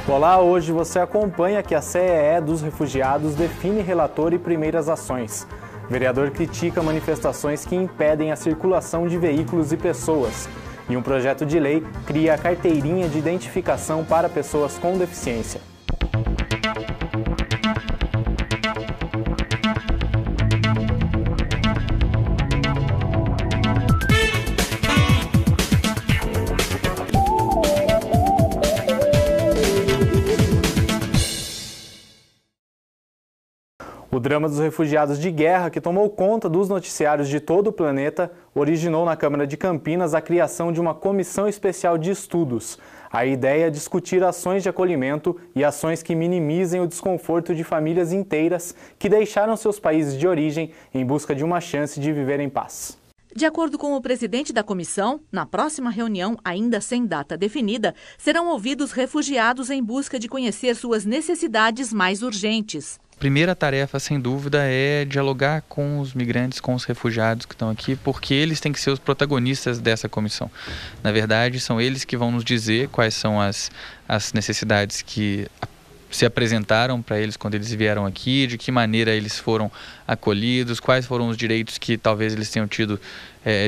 Olá, hoje você acompanha que a CEE dos Refugiados define relator e primeiras ações. O vereador critica manifestações que impedem a circulação de veículos e pessoas. E um projeto de lei cria a carteirinha de identificação para pessoas com deficiência. O drama dos refugiados de guerra, que tomou conta dos noticiários de todo o planeta, originou na Câmara de Campinas a criação de uma comissão especial de estudos. A ideia é discutir ações de acolhimento e ações que minimizem o desconforto de famílias inteiras que deixaram seus países de origem em busca de uma chance de viver em paz. De acordo com o presidente da comissão, na próxima reunião, ainda sem data definida, serão ouvidos refugiados em busca de conhecer suas necessidades mais urgentes. A primeira tarefa, sem dúvida, é dialogar com os migrantes, com os refugiados que estão aqui, porque eles têm que ser os protagonistas dessa comissão. Na verdade, são eles que vão nos dizer quais são as necessidades que se apresentaram para eles quando eles vieram aqui, de que maneira eles foram acolhidos, quais foram os direitos que talvez eles tenham tido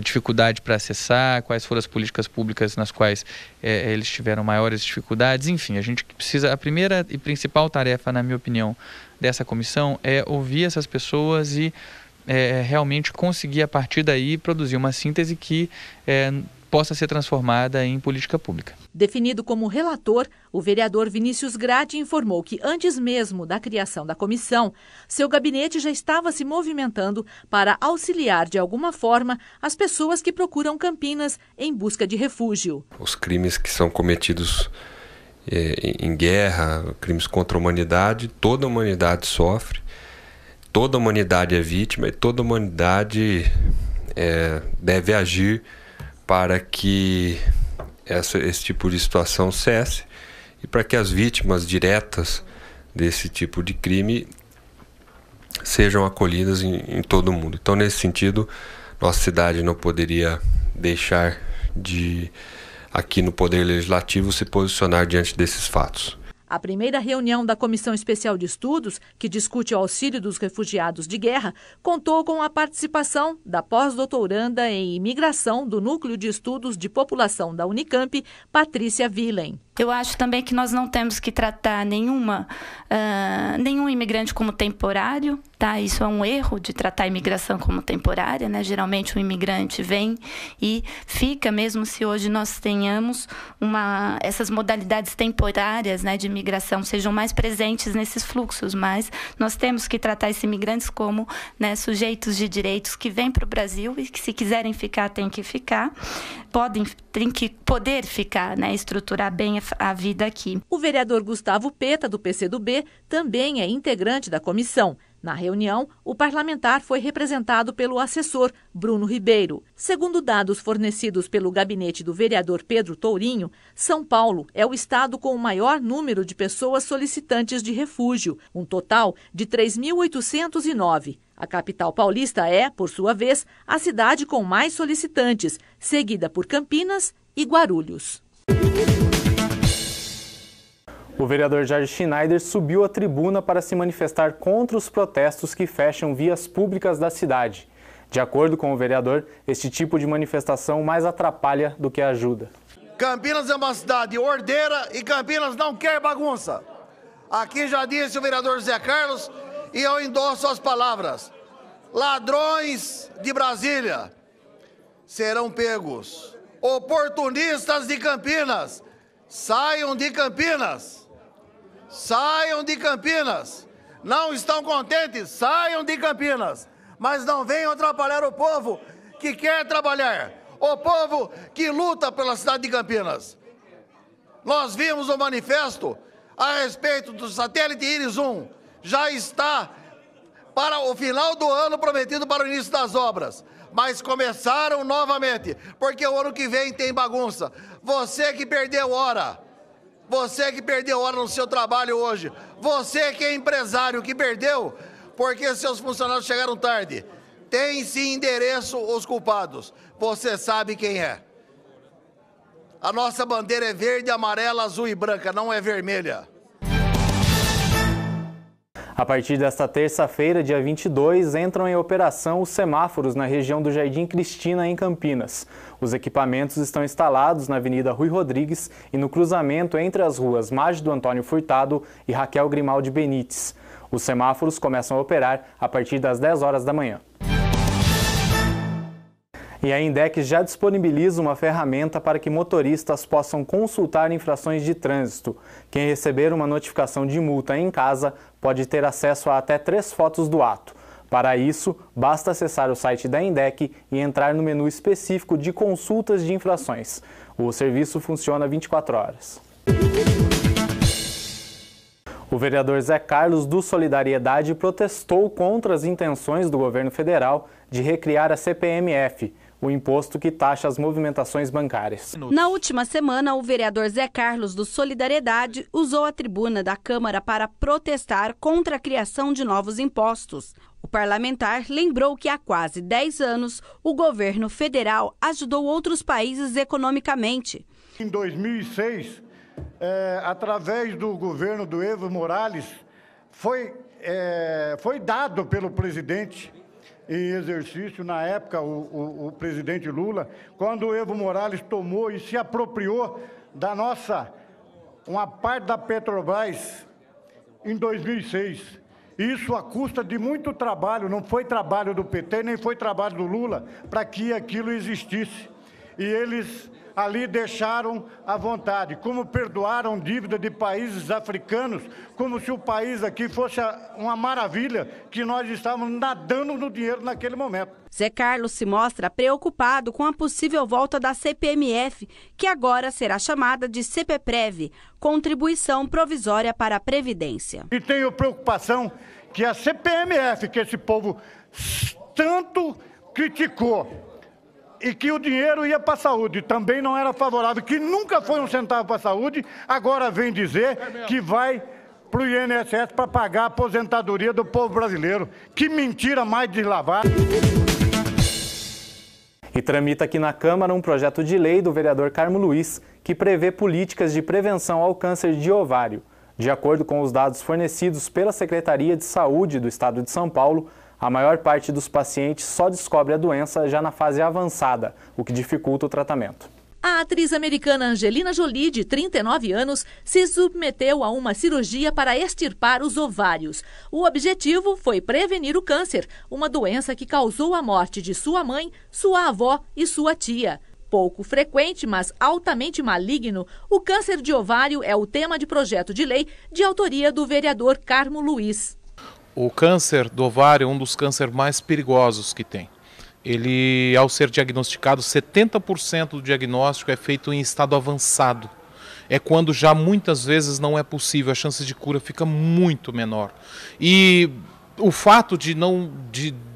dificuldade para acessar, quais foram as políticas públicas nas quais eles tiveram maiores dificuldades. Enfim, a gente precisa, a primeira e principal tarefa, na minha opinião, dessa comissão é ouvir essas pessoas e realmente conseguir, a partir daí, produzir uma síntese que possa ser transformada em política pública. Definido como relator, o vereador Vinícius Grade informou que antes mesmo da criação da comissão, seu gabinete já estava se movimentando para auxiliar de alguma forma as pessoas que procuram Campinas em busca de refúgio. Os crimes que são cometidos em guerra, crimes contra a humanidade, toda a humanidade sofre, toda a humanidade é vítima e toda a humanidade deve agir para que esse tipo de situação cesse e para que as vítimas diretas desse tipo de crime sejam acolhidas em todo o mundo. Então, nesse sentido, nossa cidade não poderia deixar de, aqui no Poder Legislativo, se posicionar diante desses fatos. A primeira reunião da Comissão Especial de Estudos, que discute o auxílio dos refugiados de guerra, contou com a participação da pós-doutoranda em imigração do Núcleo de Estudos de População da Unicamp, Patrícia Villen. Eu acho também que nós não temos que tratar nenhum imigrante como temporário, tá? Isso é um erro de tratar a imigração como temporária, né? Geralmente o imigrante vem e fica, mesmo se hoje nós tenhamos essas modalidades temporárias, né, de imigração sejam mais presentes nesses fluxos, mas nós temos que tratar esses imigrantes como, né, sujeitos de direitos que vêm para o Brasil e que, se quiserem ficar, têm que ficar, têm que poder ficar, né, estruturar bem a vida aqui. O vereador Gustavo Peta, do PCdoB, também é integrante da comissão. Na reunião, o parlamentar foi representado pelo assessor Bruno Ribeiro. Segundo dados fornecidos pelo gabinete do vereador Pedro Tourinho, São Paulo é o estado com o maior número de pessoas solicitantes de refúgio, um total de 3.809. A capital paulista é, por sua vez, a cidade com mais solicitantes, seguida por Campinas e Guarulhos. O vereador Jorge Schneider subiu à tribuna para se manifestar contra os protestos que fecham vias públicas da cidade. De acordo com o vereador, este tipo de manifestação mais atrapalha do que ajuda. Campinas é uma cidade ordeira e Campinas não quer bagunça. Aqui já disse o vereador Zé Carlos e eu endosso as palavras. Ladrões de Brasília serão pegos. Oportunistas de Campinas, saiam de Campinas. Saiam de Campinas. Não estão contentes? Saiam de Campinas. Mas não venham atrapalhar o povo que quer trabalhar. O povo que luta pela cidade de Campinas. Nós vimos o manifesto a respeito do satélite Íris 1. Já está para o final do ano prometido para o início das obras. Mas começaram novamente, porque o ano que vem tem bagunça. Você que perdeu hora. Você que perdeu hora no seu trabalho hoje, você que é empresário que perdeu porque seus funcionários chegaram tarde, tem sim endereço os culpados, você sabe quem é. A nossa bandeira é verde, amarela, azul e branca, não é vermelha. A partir desta terça-feira, dia 22, entram em operação os semáforos na região do Jardim Cristina, em Campinas. Os equipamentos estão instalados na Avenida Rui Rodrigues e no cruzamento entre as ruas Mágido Antônio Furtado e Raquel Grimaldi Benites. Os semáforos começam a operar a partir das 10 horas da manhã. E a INDEC já disponibiliza uma ferramenta para que motoristas possam consultar infrações de trânsito. Quem receber uma notificação de multa em casa pode ter acesso a até 3 fotos do ato. Para isso, basta acessar o site da INDEC e entrar no menu específico de consultas de infrações. O serviço funciona 24 horas. O vereador Zé Carlos, do Solidariedade, protestou contra as intenções do governo federal de recriar a CPMF, o imposto que taxa as movimentações bancárias. Na última semana, o vereador Zé Carlos, do Solidariedade, usou a tribuna da Câmara para protestar contra a criação de novos impostos. O parlamentar lembrou que há quase 10 anos o governo federal ajudou outros países economicamente. Em 2006, através do governo do Evo Morales, foi dado pelo presidente em exercício, na época, o presidente Lula, quando o Evo Morales tomou e se apropriou da uma parte da Petrobras em 2006. Isso à custa de muito trabalho, não foi trabalho do PT, nem foi trabalho do Lula, para que aquilo existisse. E eles ali deixaram à vontade, como perdoaram dívida de países africanos, como se o país aqui fosse uma maravilha, que nós estávamos nadando no dinheiro naquele momento. Zé Carlos se mostra preocupado com a possível volta da CPMF, que agora será chamada de CPPrev, Contribuição Provisória para a Previdência. E tenho preocupação que a CPMF, que esse povo tanto criticou, e que o dinheiro ia para a saúde, também não era favorável, que nunca foi um centavo para a saúde, agora vem dizer que vai para o INSS para pagar a aposentadoria do povo brasileiro. Que mentira mais deslavada! E tramita aqui na Câmara um projeto de lei do vereador Carmo Luiz que prevê políticas de prevenção ao câncer de ovário. De acordo com os dados fornecidos pela Secretaria de Saúde do Estado de São Paulo, a maior parte dos pacientes só descobre a doença já na fase avançada, o que dificulta o tratamento. A atriz americana Angelina Jolie, de 39 anos, se submeteu a uma cirurgia para extirpar os ovários. O objetivo foi prevenir o câncer, uma doença que causou a morte de sua mãe, sua avó e sua tia. Pouco frequente, mas altamente maligno, o câncer de ovário é o tema de projeto de lei de autoria do vereador Carmo Luiz. O câncer do ovário é um dos cânceres mais perigosos que tem. Ele, ao ser diagnosticado, 70% do diagnóstico é feito em estado avançado. É quando já muitas vezes não é possível, a chance de cura fica muito menor. E o fato de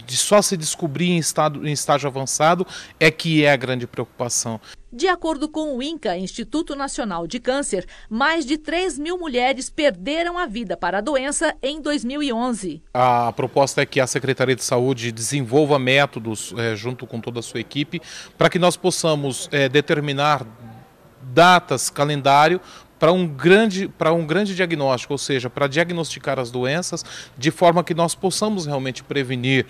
só se descobrir em estágio avançado é que é a grande preocupação. De acordo com o INCA, Instituto Nacional de Câncer, mais de 3.000 mulheres perderam a vida para a doença em 2011. A proposta é que a Secretaria de Saúde desenvolva métodos, junto com toda a sua equipe, para que nós possamos determinar datas, calendário, para um grande diagnóstico, ou seja, para diagnosticar as doenças, de forma que nós possamos realmente prevenir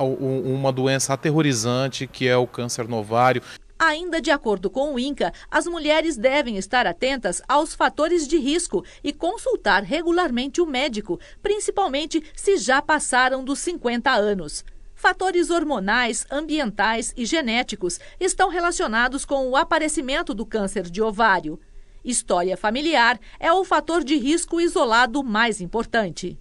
uma doença aterrorizante, que é o câncer no ovário. Ainda de acordo com o INCA, as mulheres devem estar atentas aos fatores de risco e consultar regularmente o médico, principalmente se já passaram dos 50 anos. Fatores hormonais, ambientais e genéticos estão relacionados com o aparecimento do câncer de ovário. História familiar é o fator de risco isolado mais importante.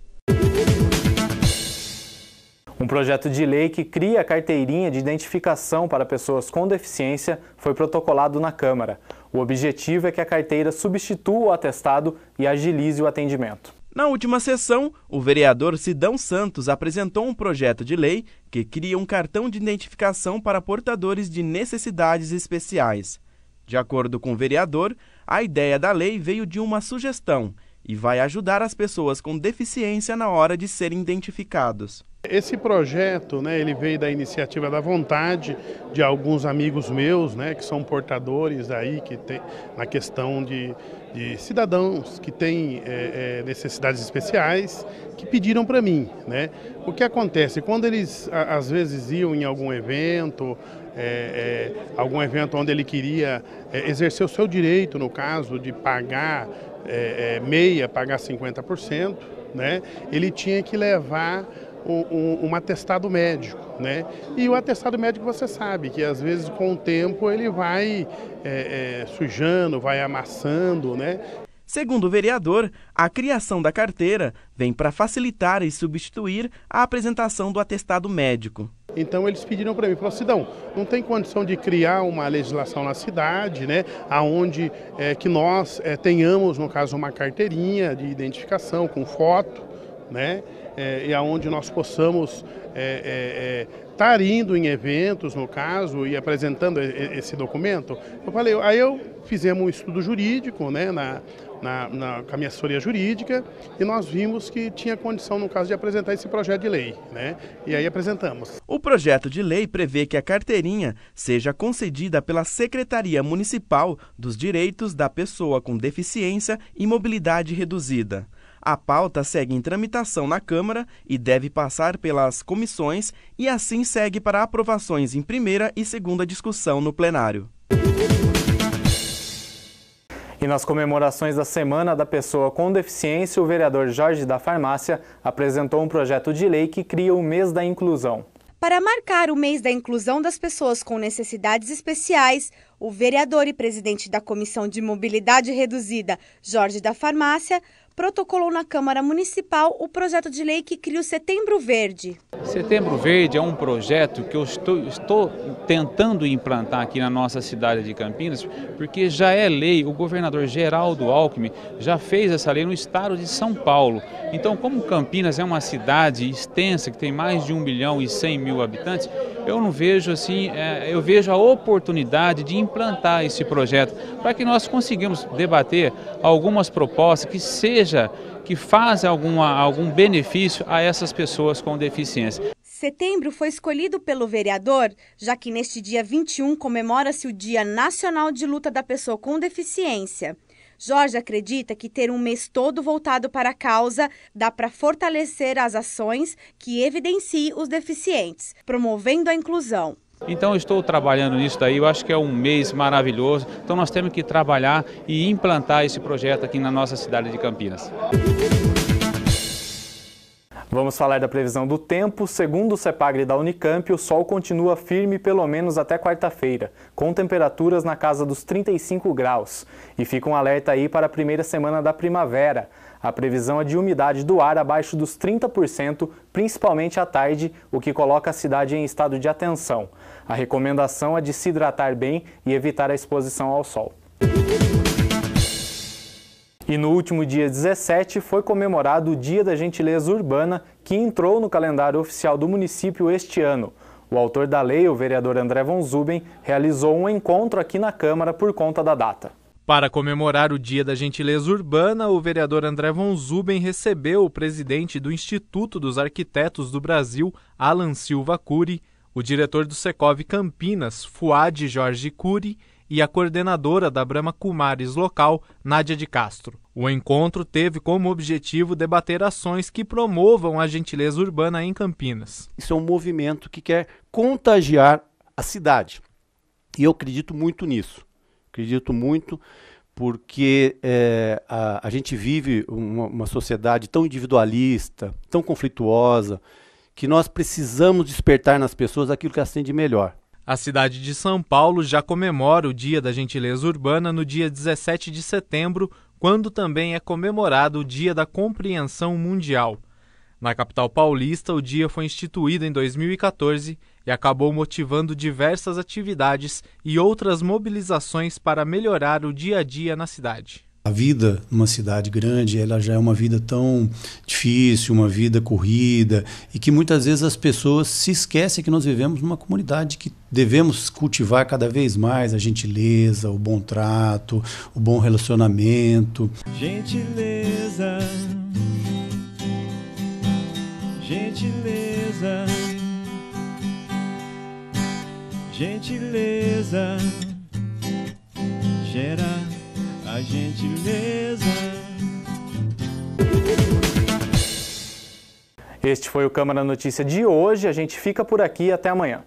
Um projeto de lei que cria a carteirinha de identificação para pessoas com deficiência foi protocolado na Câmara. O objetivo é que a carteira substitua o atestado e agilize o atendimento. Na última sessão, o vereador Sidão Santos apresentou um projeto de lei que cria um cartão de identificação para portadores de necessidades especiais. De acordo com o vereador, a ideia da lei veio de uma sugestão, e vai ajudar as pessoas com deficiência na hora de serem identificados. Esse projeto, ele veio da iniciativa da vontade de alguns amigos meus, que são portadores aí, que tem na questão de cidadãos que têm necessidades especiais, que pediram para mim, O que acontece? Quando eles às vezes iam em algum evento onde ele queria exercer o seu direito, no caso de pagar meia, pagar 50%, ele tinha que levar um atestado médico, E o atestado médico você sabe que às vezes com o tempo ele vai sujando, vai amassando, Segundo o vereador, a criação da carteira vem para facilitar e substituir a apresentação do atestado médico. Então eles pediram para mim, falaram, Sidão, não tem condição de criar uma legislação na cidade, aonde que nós tenhamos, no caso, uma carteirinha de identificação com foto, e aonde nós possamos estar indo em eventos, no caso, e apresentando esse documento. Eu falei, aí fizemos um estudo jurídico, com a minha assessoria jurídica, e nós vimos que tinha condição, no caso, de apresentar esse projeto de lei, E aí apresentamos. O projeto de lei prevê que a carteirinha seja concedida pela Secretaria Municipal dos Direitos da Pessoa com Deficiência e Mobilidade Reduzida. A pauta segue em tramitação na Câmara e deve passar pelas comissões e assim segue para aprovações em primeira e segunda discussão no plenário. E nas comemorações da Semana da Pessoa com Deficiência, o vereador Jorge da Farmácia apresentou um projeto de lei que cria o Mês da Inclusão. Para marcar o Mês da Inclusão das Pessoas com Necessidades Especiais, o vereador e presidente da Comissão de Mobilidade Reduzida, Jorge da Farmácia, protocolou na Câmara Municipal o projeto de lei que cria o Setembro Verde. Setembro Verde é um projeto que eu estou tentando implantar aqui na nossa cidade de Campinas, porque já é lei, o governador Geraldo Alckmin já fez essa lei no estado de São Paulo. Então, como Campinas é uma cidade extensa, que tem mais de 1.100.000 habitantes, eu não vejo assim, eu vejo a oportunidade de implantar esse projeto para que nós consigamos debater algumas propostas que fazem algum benefício a essas pessoas com deficiência. Setembro foi escolhido pelo vereador, já que neste dia 21 comemora-se o Dia Nacional de Luta da Pessoa com Deficiência. Jorge acredita que ter um mês todo voltado para a causa dá para fortalecer as ações que evidenciem os deficientes, promovendo a inclusão. Então eu estou trabalhando nisso daí, eu acho que é um mês maravilhoso, então nós temos que trabalhar e implantar esse projeto aqui na nossa cidade de Campinas. Vamos falar da previsão do tempo. Segundo o CEPAGRE da Unicamp, o sol continua firme pelo menos até quarta-feira, com temperaturas na casa dos 35 graus. E fica um alerta aí para a primeira semana da primavera. A previsão é de umidade do ar abaixo dos 30%, principalmente à tarde, o que coloca a cidade em estado de atenção. A recomendação é de se hidratar bem e evitar a exposição ao sol. E no último dia 17 foi comemorado o Dia da Gentileza Urbana, que entrou no calendário oficial do município este ano. O autor da lei, o vereador André von Zuben, realizou um encontro aqui na Câmara por conta da data. Para comemorar o Dia da Gentileza Urbana, o vereador André von Zuben recebeu o presidente do Instituto dos Arquitetos do Brasil, Alan Silva Cury, o diretor do Secov Campinas, Fuad Jorge Cury, e a coordenadora da Brahma Kumaris local, Nádia de Castro. O encontro teve como objetivo debater ações que promovam a gentileza urbana em Campinas. Isso é um movimento que quer contagiar a cidade. E eu acredito muito nisso. Acredito muito porque a gente vive uma sociedade tão individualista, tão conflituosa, que nós precisamos despertar nas pessoas aquilo que elas têm de melhor. A cidade de São Paulo já comemora o Dia da Gentileza Urbana no dia 17 de setembro, quando também é comemorado o Dia da Compreensão Mundial. Na capital paulista, o dia foi instituído em 2014 e acabou motivando diversas atividades e outras mobilizações para melhorar o dia a dia na cidade. A vida numa cidade grande, ela já é uma vida tão difícil, uma vida corrida, e que muitas vezes as pessoas se esquecem que nós vivemos numa comunidade que devemos cultivar cada vez mais a gentileza, o bom trato, o bom relacionamento. Gentileza, gentileza, gentileza, gera a gentileza. Este foi o Câmara Notícia de hoje. A gente fica por aqui. Até amanhã.